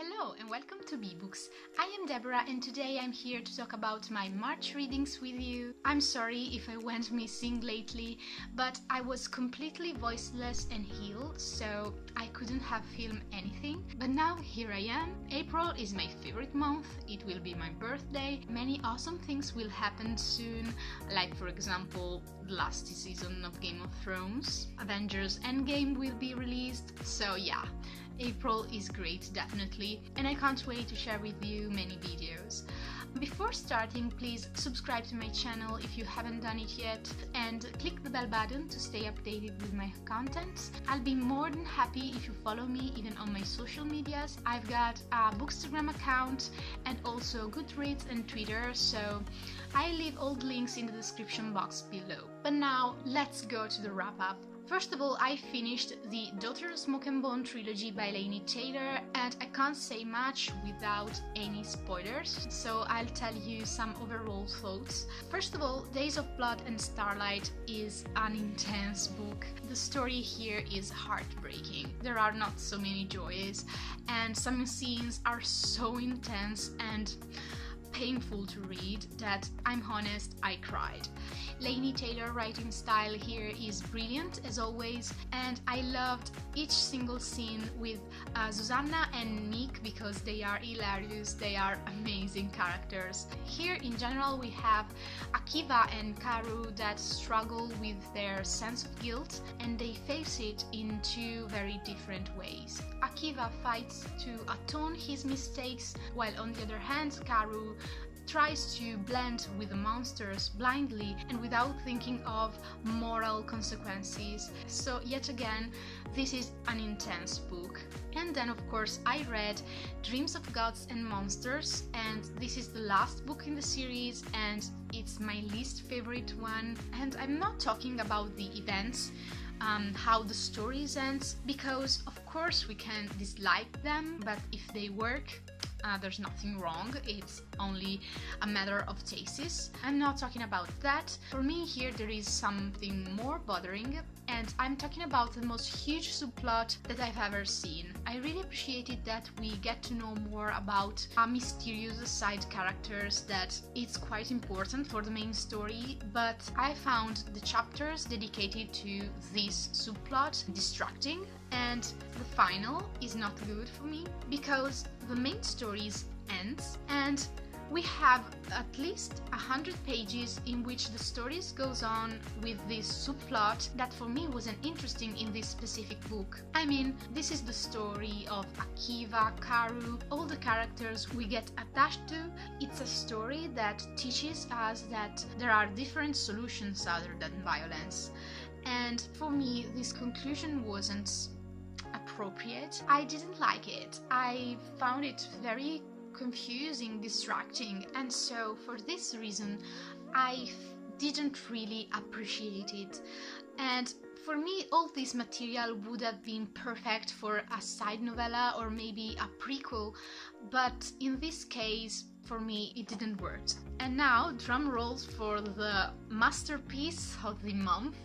Hello and welcome to BeeBooks. I am Deborah and today I'm here to talk about my March readings with you. I'm sorry if I went missing lately, but I was completely voiceless and ill, so I couldn't have filmed anything. But now here I am. April is my favorite month, it will be my birthday. Many awesome things will happen soon, like for example the last season of Game of Thrones. Avengers Endgame will be released, so yeah. April is great, definitely, and I can't wait to share with you many videos. Before starting, please subscribe to my channel if you haven't done it yet and click the bell button to stay updated with my content. I'll be more than happy if you follow me even on my social medias. I've got a Bookstagram account and also Goodreads and Twitter, so I leave all the links in the description box below. But now let's go to the wrap-up. First of all, I finished the Daughter Smoke and Bone trilogy by Laini Taylor, and I can't say much without any spoilers, so I'll tell you some overall thoughts. First of all, Days of Blood and Starlight is an intense book. The story here is heartbreaking. There are not so many joys, and some scenes are so intense and painful to read that, I'm honest, I cried. Laini Taylor writing style here is brilliant as always, and I loved each single scene with Susanna and Nick because they are hilarious, they are amazing characters. Here in general we have Akiva and Karu that struggle with their sense of guilt, and they face it in two very different ways. Akiva fights to atone his mistakes, while on the other hand Karu tries to blend with the monsters blindly and without thinking of moral consequences. So yet again, this is an intense book. And then of course I read Dreams of Gods and Monsters, and this is the last book in the series and it's my least favorite one. And I'm not talking about the events, how the stories ends, because of course we can dislike them, but if they work, there's nothing wrong, it's only a matter of tastes. I'm not talking about that. For me here there is something more bothering, and I'm talking about the most huge subplot that I've ever seen. I really appreciated that we get to know more about mysterious side characters that it's quite important for the main story, but I found the chapters dedicated to this subplot distracting, and the final is not good for me because the main story ends and we have at least 100 pages in which the stories goes on with this subplot that for me wasn't interesting in this specific book. I mean, this is the story of Akiva, Karu, all the characters we get attached to. It's a story that teaches us that there are different solutions other than violence. And for me, this conclusion wasn't appropriate. I didn't like it. I found it very confusing, distracting, and so for this reason I didn't really appreciate it. And for me, all this material would have been perfect for a side novella or maybe a prequel, but in this case for me it didn't work. And now drum rolls for the masterpiece of the month,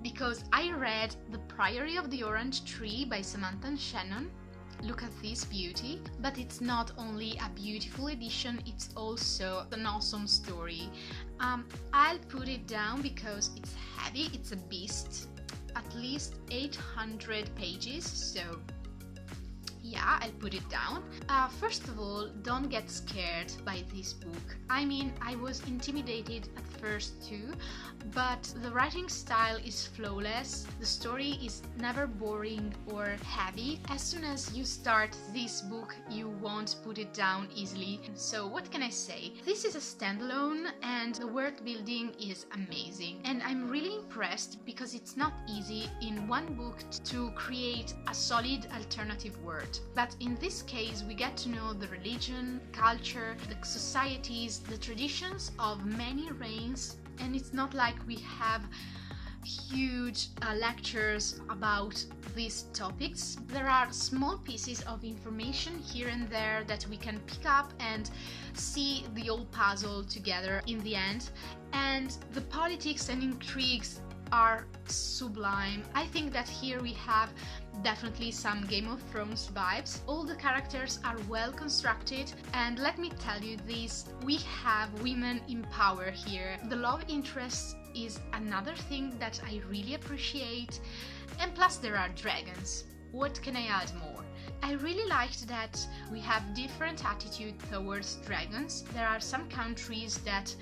because I read The Priory of the Orange Tree by Samantha and Shannon. Look at this beauty. But it's not only a beautiful edition, it's also an awesome story. I'll put it down because it's heavy, it's a beast, at least 800 pages, so yeah, I'll put it down. First of all, don't get scared by this book. I mean, I was intimidated at first too, but the writing style is flawless, the story is never boring or heavy. As soon as you start this book, you won't put it down easily. So what can I say? This is a standalone and the world building is amazing. And I'm really impressed because it's not easy in one book to create a solid alternative world. But in this case, we get to know the religion, culture, the societies, the traditions of many reigns, and it's not like we have huge lectures about these topics. There are small pieces of information here and there that we can pick up and see the whole puzzle together in the end, and the politics and intrigues are sublime. I think that here we have definitely some Game of Thrones vibes. All the characters are well constructed, and let me tell you this, we have women in power here. The love interest is another thing that I really appreciate, and plus there are dragons. What can I add more? I really liked that we have different attitude towards dragons. There are some countries that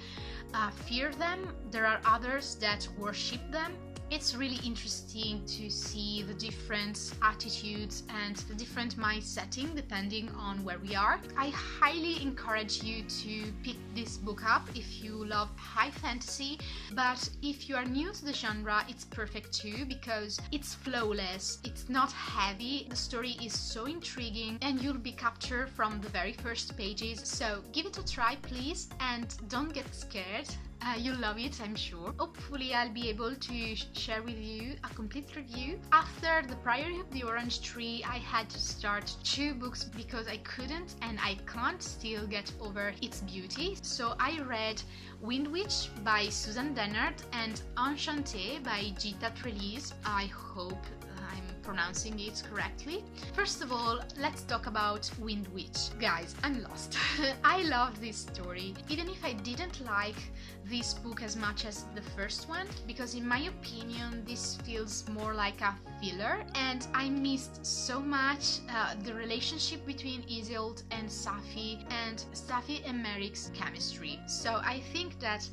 fear them, there are others that worship them. It's really interesting to see the different attitudes and the different mind setting depending on where we are. I highly encourage you to pick this book up if you love high fantasy, but if you are new to the genre, it's perfect too because it's flawless, it's not heavy, the story is so intriguing and you'll be captured from the very first pages. So give it a try please, and don't get scared. You'll love it, I'm sure. Hopefully I'll be able to share with you a complete review. After The Priory of the Orange Tree, I had to start 2 books because I couldn't and I can't still get over its beauty. So I read Wind Witch by Susan Dennard and Enchanté by Gita Trelise. I hope I'm pronouncing it correctly. First of all, let's talk about Wind Witch. Guys, I'm lost. I love this story, even if I didn't like this book as much as the first one, because in my opinion this feels more like a filler, and I missed so much the relationship between Iseult and Safi and Merrick's chemistry. So I think that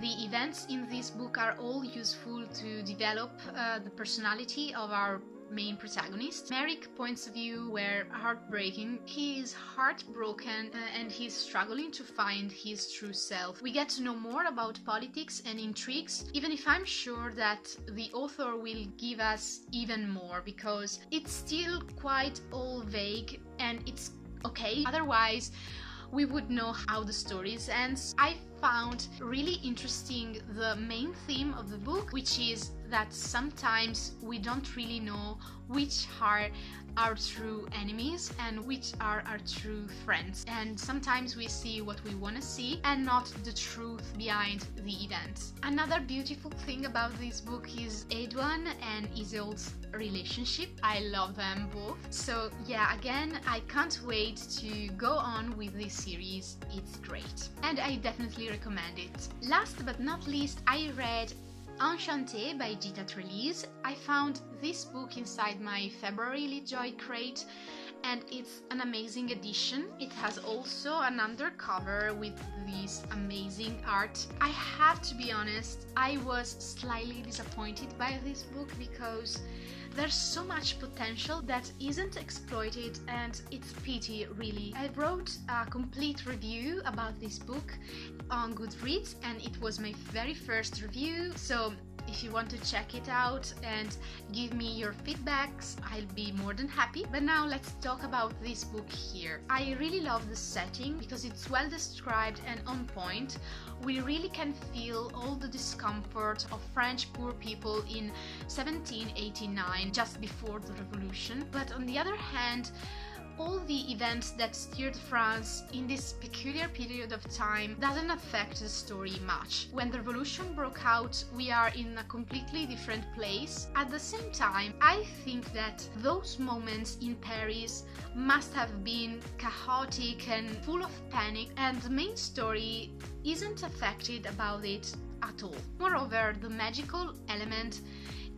the events in this book are all useful to develop the personality of our main protagonist. Merrick's points of view were heartbreaking. He is heartbroken and he's struggling to find his true self. We get to know more about politics and intrigues, even if I'm sure that the author will give us even more because it's still quite all vague, and it's okay. Otherwise, we would know how the story ends. I found really interesting the main theme of the book, which is that sometimes we don't really know which are our true enemies and which are our true friends, and sometimes we see what we want to see and not the truth behind the events. Another beautiful thing about this book is Edwin and Iseult's relationship. I love them both. So yeah, again, I can't wait to go on with this series. It's great and I definitely recommend it. Last but not least, I read Enchanté by Gita Trelise. I found this book inside my February Joy crate and it's an amazing edition. It has also an undercover with this amazing art. I have to be honest, I was slightly disappointed by this book because there's so much potential that isn't exploited and it's pity really. I wrote a complete review about this book on Goodreads and it was my very first review, so if you want to check it out and give me your feedbacks, I'll be more than happy. But now let's talk about this book here. I really love the setting because it's well described and on point. We really can feel all the discomfort of French poor people in 1789, just before the revolution. But on the other hand, all the events that steered France in this peculiar period of time doesn't affect the story much. When the revolution broke out, we are in a completely different place. At the same time, I think that those moments in Paris must have been chaotic and full of panic, and the main story isn't affected about it at all. Moreover, the magical element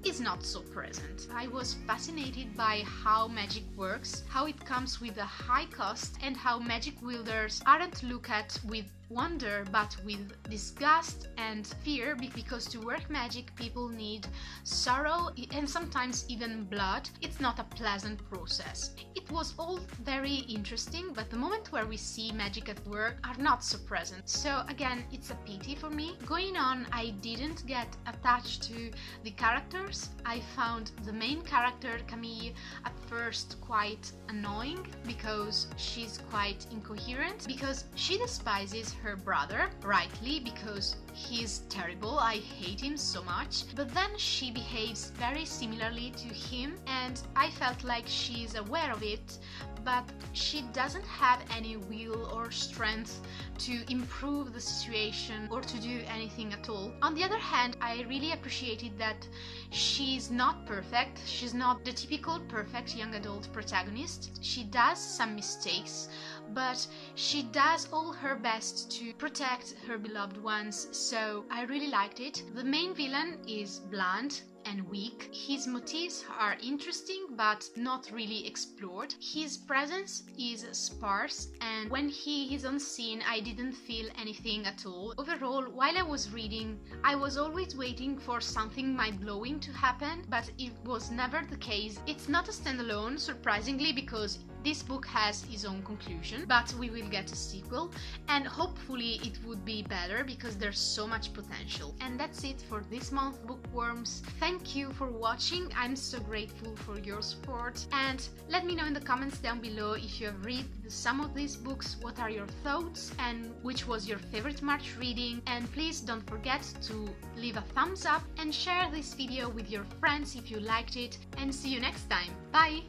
is not so present. I was fascinated by how magic works, how it comes with a high cost, and how magic wielders aren't looked at with wonder but with disgust and fear, because to work magic people need sorrow and sometimes even blood. It's not a pleasant process. It was all very interesting, but the moment where we see magic at work are not so present. So again, it's a pity for me. Going on, I didn't get attached to the characters. I found the main character, Camille, at first quite annoying because she's quite incoherent, because she despises her brother, rightly, because he's terrible. I hate him so much. But then she behaves very similarly to him, and I felt like she's aware of it, but she doesn't have any will or strength to improve the situation or to do anything at all. On the other hand, I really appreciated that she's not perfect. She's not the typical perfect young adult protagonist. She does some mistakes, but she does all her best to protect her beloved ones, so I really liked it. The main villain is bland and weak. His motives are interesting but not really explored. His presence is sparse, and when he is on scene I didn't feel anything at all. Overall, while I was reading, I was always waiting for something mind-blowing to happen, but it was never the case. It's not a standalone, surprisingly, because this book has its own conclusion, but we will get a sequel, and hopefully it would be better because there's so much potential. And that's it for this month, Bookworms. Thank you for watching. I'm so grateful for your support, and let me know in the comments down below if you have read some of these books, what are your thoughts, and which was your favorite March reading. And please don't forget to leave a thumbs up and share this video with your friends if you liked it, and see you next time. Bye!